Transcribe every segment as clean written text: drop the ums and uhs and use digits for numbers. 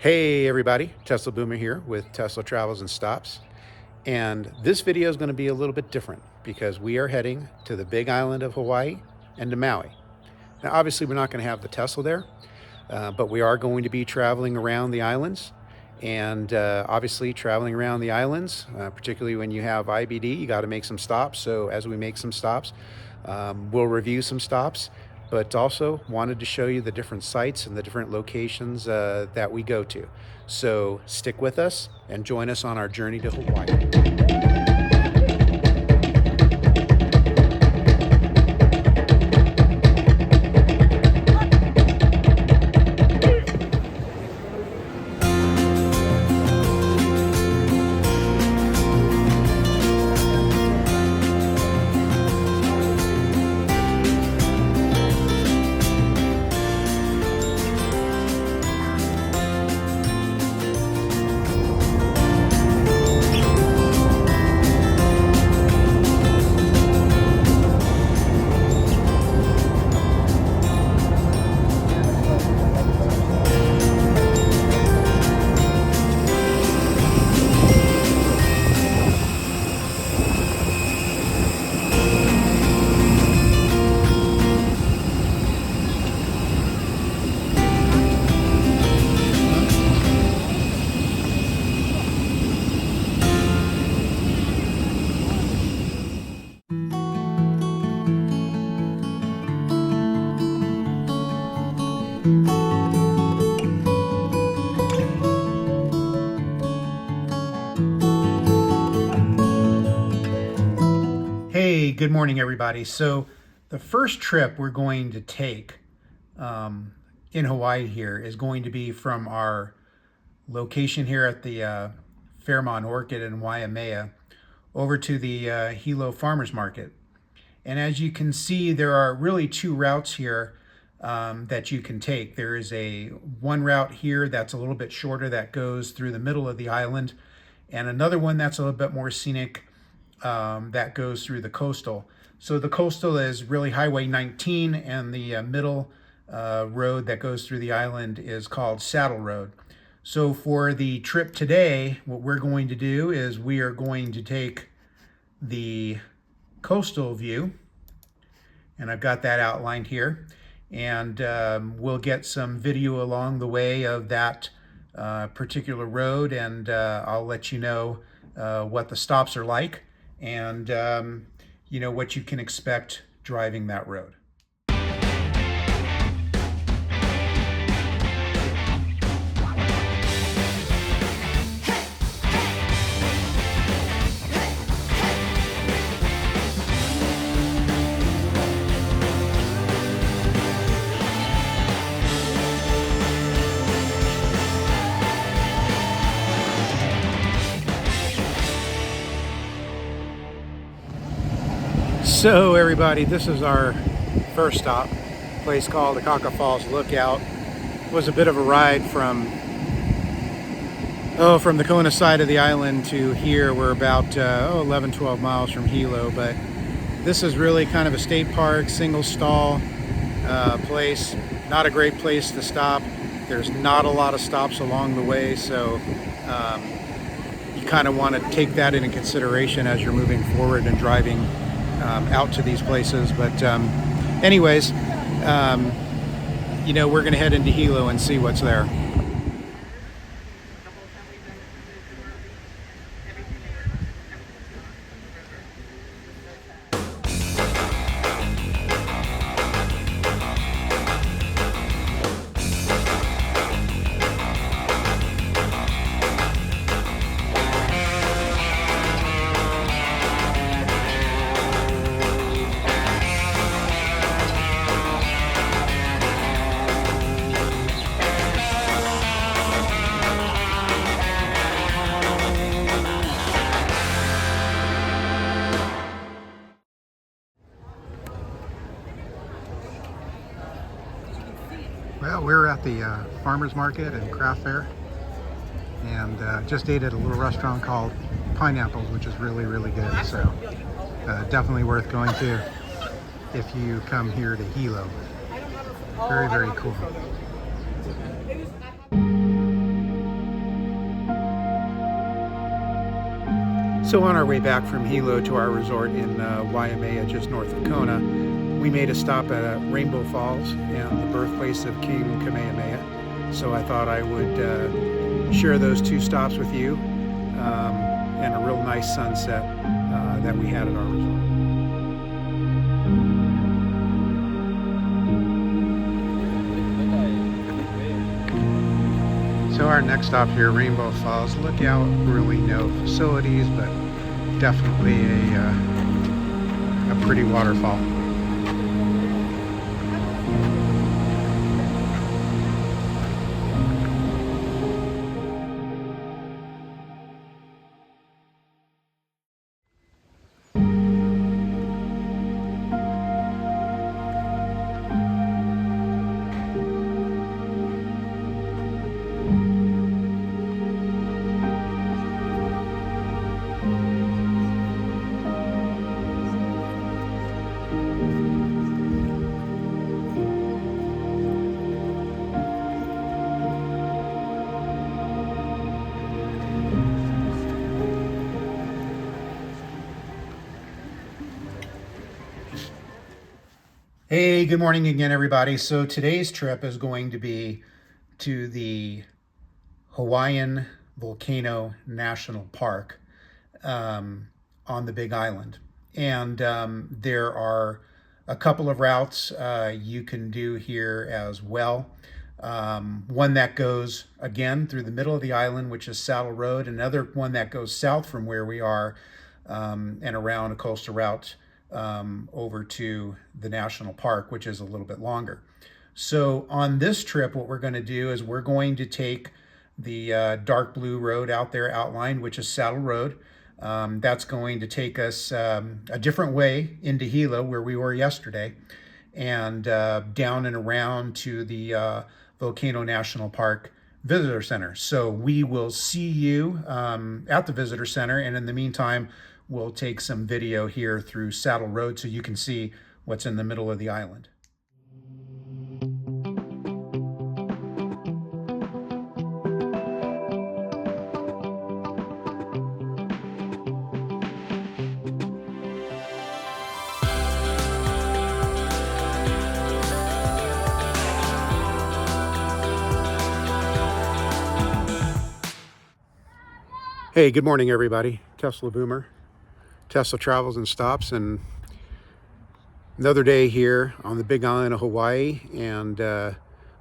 Hey everybody, Tesla Boomer here with Tesla Travels and Stops. And this video is going to be a little bit different because we are heading to the big island of Hawaii and to Maui. Now obviously we're not going to have the Tesla there, but we are going to be traveling around the islands. And obviously traveling around the islands, particularly when you have IBD, you got to make some stops. So as we make some stops, we'll review some stops, but also wanted to show you the different sites and the different locations that we go to. So stick with us and join us on our journey to Hawaii. Hey, good morning, everybody. So the first trip we're going to take in Hawaii here is going to be from our location here at the Fairmont Orchid in Waimea over to the Hilo Farmers Market. And as you can see, there are really two routes here that you can take. There is one route here that's a little bit shorter that goes through the middle of the island, and another one that's a little bit more scenic that goes through the coastal. So the coastal is really Highway 19, and the middle road that goes through the island is called Saddle Road. So for the trip today, what we're going to do is we are going to take the coastal view, and I've got that outlined here, and we'll get some video along the way of that particular road, and I'll let you know what the stops are like, and you know what you can expect driving that road. So everybody, this is our first stop, a place called the Kaka Falls Lookout. It was a bit of a ride from the Kona side of the island to here. We're about 11, 12 miles from Hilo, but this is really kind of a state park, single stall place. Not a great place to stop. There's not a lot of stops along the way, so you kind of want to take that into consideration as you're moving forward and driving out to these places. But anyways, you know, we're gonna head into Hilo and see what's there. Well, we're at the Farmers Market and Craft Fair, and just ate at a little restaurant called Pineapples, which is really, really good. So definitely worth going to if you come here to Hilo. Very, very cool. So on our way back from Hilo to our resort in Waimea, just north of Kona, we made a stop at Rainbow Falls and the birthplace of King Kamehameha. So I thought I would share those two stops with you, and a real nice sunset that we had at our resort. So our next stop here, Rainbow Falls. Look out, really no facilities, but definitely a pretty waterfall. Hey, good morning again, everybody. So today's trip is going to be to the Hawaiian Volcano National Park on the Big Island. And there are a couple of routes you can do here as well. One that goes, again, through the middle of the island, which is Saddle Road. Another one that goes south from where we are and around a coastal route over to the national park, which is a little bit longer. So on this trip, what we're going to do is we're going to take the dark blue road out there outlined, which is Saddle Road. That's going to take us a different way into Hilo, where we were yesterday, and down and around to the Volcano National Park Visitor Center. So we will see you at the Visitor Center, and in the meantime, we'll take some video here through Saddle Road so you can see what's in the middle of the island. Hey, good morning, everybody. Tesla Boomer. Tesla travels and stops, and another day here on the Big Island of Hawaii, and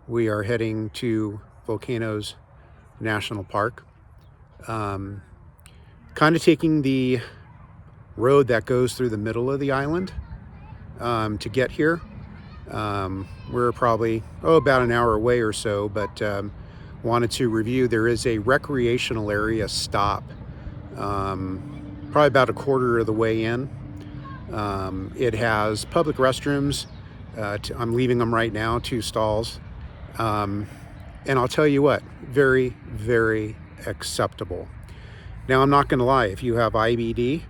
we are heading to Volcanoes National Park. Kind of taking the road that goes through the middle of the island to get here. We're probably about an hour away or so, but wanted to review. There is a recreational area stop probably about a quarter of the way in. It has public restrooms. I'm leaving them right now, 2 stalls. And I'll tell you what, very, very acceptable. Now, I'm not going to lie, if you have IBD,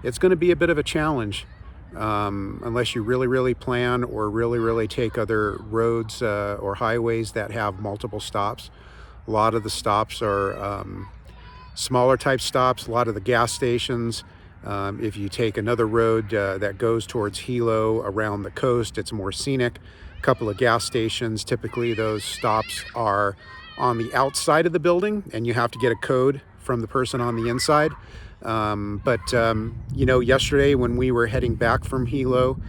it's going to be a bit of a challenge unless you really, really plan or really, really take other roads or highways that have multiple stops. A lot of the stops are smaller type stops, a lot of the gas stations. If you take another road that goes towards Hilo around the coast, it's more scenic. A couple of gas stations, typically those stops are on the outside of the building and you have to get a code from the person on the inside. You know, yesterday when we were heading back from Hilo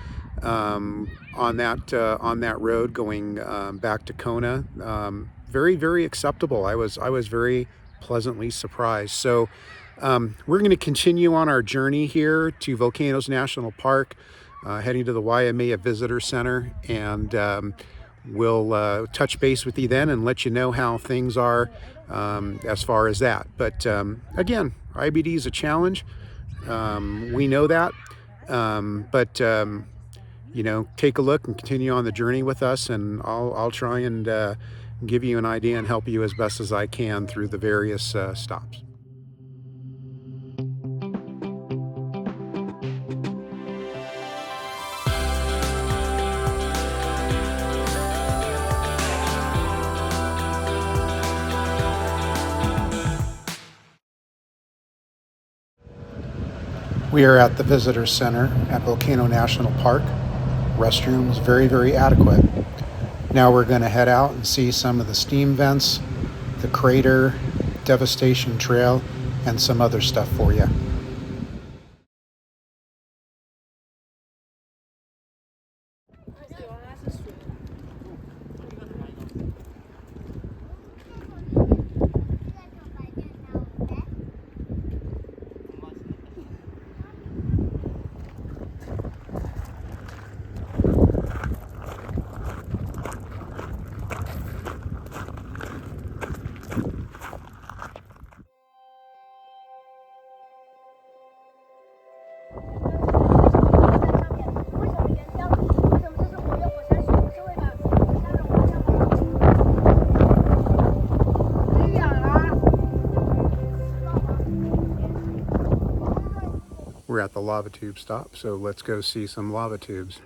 on that road going back to Kona, very, very acceptable. I was very pleasantly surprised. So we're going to continue on our journey here to Volcanoes National Park, heading to the Waimea Visitor Center, and we'll touch base with you then and let you know how things are as far as that. But again, IBD is a challenge. We know that. You know, take a look and continue on the journey with us, and I'll try and give you an idea and help you as best as I can through the various stops. We are at the Visitor Center at Volcano National Park. Restrooms very, very adequate. Now we're going to head out and see some of the steam vents, the crater, Devastation Trail, and some other stuff for you. We're at the lava tube stop, so let's go see some lava tubes.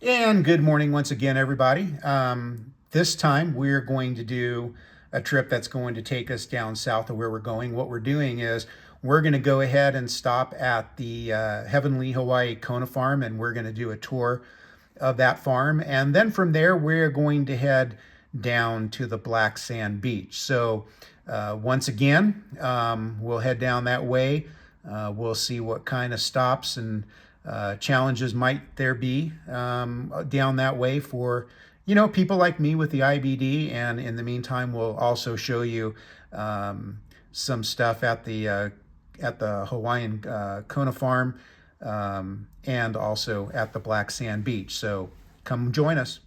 And good morning once again, everybody. This time we're going to do a trip that's going to take us down south of where we're going. What we're doing is we're going to go ahead and stop at the Heavenly Hawaii Kona Farm, and we're going to do a tour of that farm. And then from there, we're going to head down to the Black Sand Beach. So once again, we'll head down that way. We'll see what kind of stops and challenges might there be down that way for, you know, people like me with the IBD. And in the meantime, we'll also show you some stuff at the Hawaiian Kona Farm and also at the Black Sand Beach. So come join us.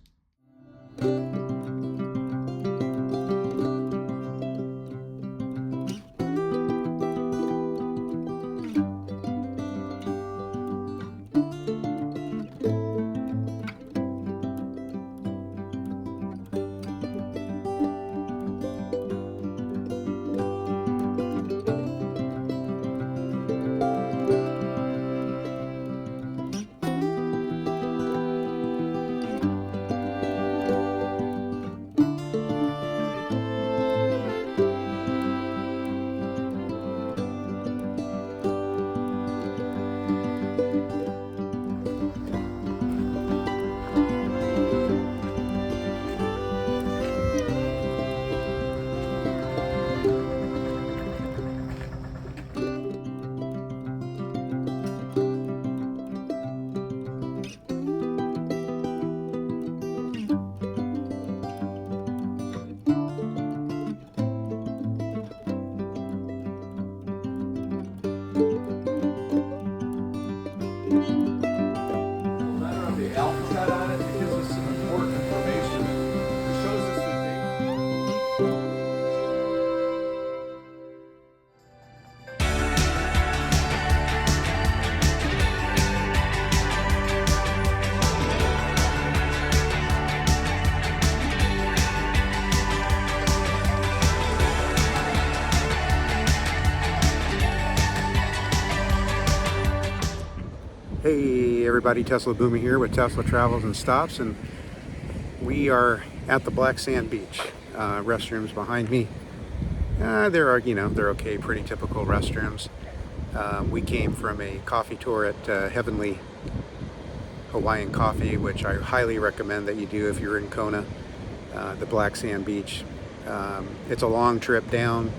Hey everybody, Tesla Boomer here with Tesla Travels and Stops, and we are at the Black Sand Beach. Restrooms behind me. They're okay, pretty typical restrooms. We came from a coffee tour at Heavenly Hawaiian Coffee, which I highly recommend that you do if you're in Kona, the Black Sand Beach. It's a long trip down,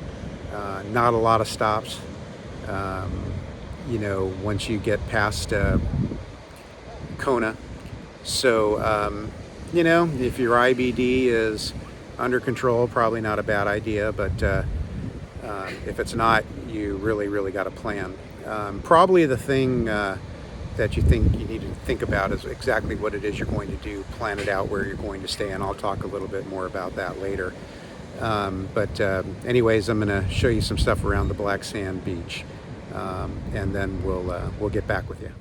not a lot of stops. Once you get past Kona. So, if your IBD is under control, probably not a bad idea, but if it's not, you really got a plan. Probably the thing that you think you need to think about is exactly what it is you're going to do, plan it out where you're going to stay, and I'll talk a little bit more about that later. Anyways, I'm going to show you some stuff around the Black Sand Beach. And then we'll get back with you.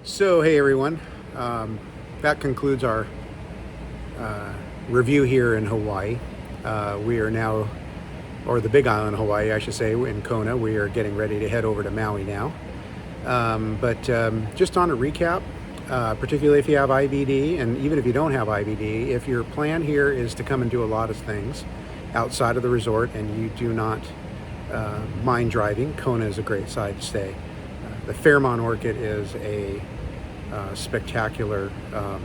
So hey everyone, that concludes our review here in Hawaii. We are now, or the Big Island of Hawaii I should say, in Kona. We are getting ready to head over to Maui now. Just on a recap, particularly if you have IBD, and even if you don't have IBD, if your plan here is to come and do a lot of things outside of the resort and you do not mind driving, Kona is a great site to stay. The Fairmont Orchid is a spectacular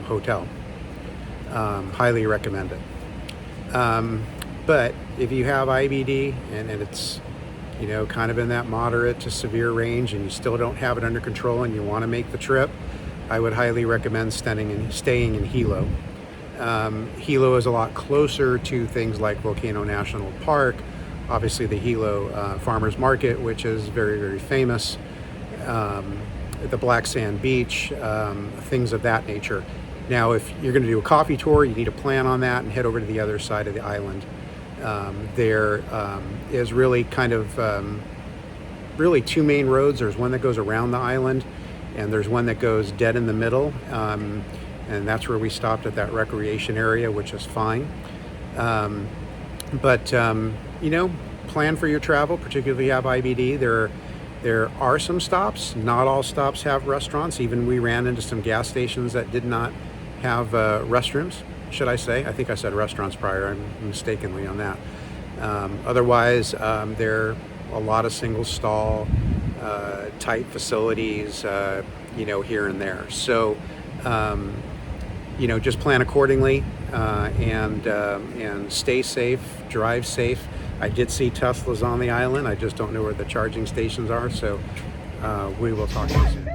hotel. Highly recommend it. But if you have IBD and it's kind of in that moderate to severe range and you still don't have it under control and you want to make the trip, I would highly recommend staying in Hilo. Hilo is a lot closer to things like Volcano National Park, obviously the Hilo Farmers Market, which is very famous, the Black Sand Beach, things of that nature. Now, if you're going to do a coffee tour, you need to plan on that and head over to the other side of the island. There is really kind of really two main roads. There's one that goes around the island, and there's one that goes dead in the middle, and that's where we stopped at that recreation area, which is fine. Plan for your travel, particularly if you have IBD. There are some stops. Not all stops have restaurants. Even we ran into some gas stations that did not have restrooms, should I say. I think I said restaurants prior. I'm mistakenly on that. Otherwise, there are a lot of single stall type facilities, here and there. So, just plan accordingly and stay safe, drive safe. I did see Teslas on the island. I just don't know where the charging stations are. So we will talk to you soon.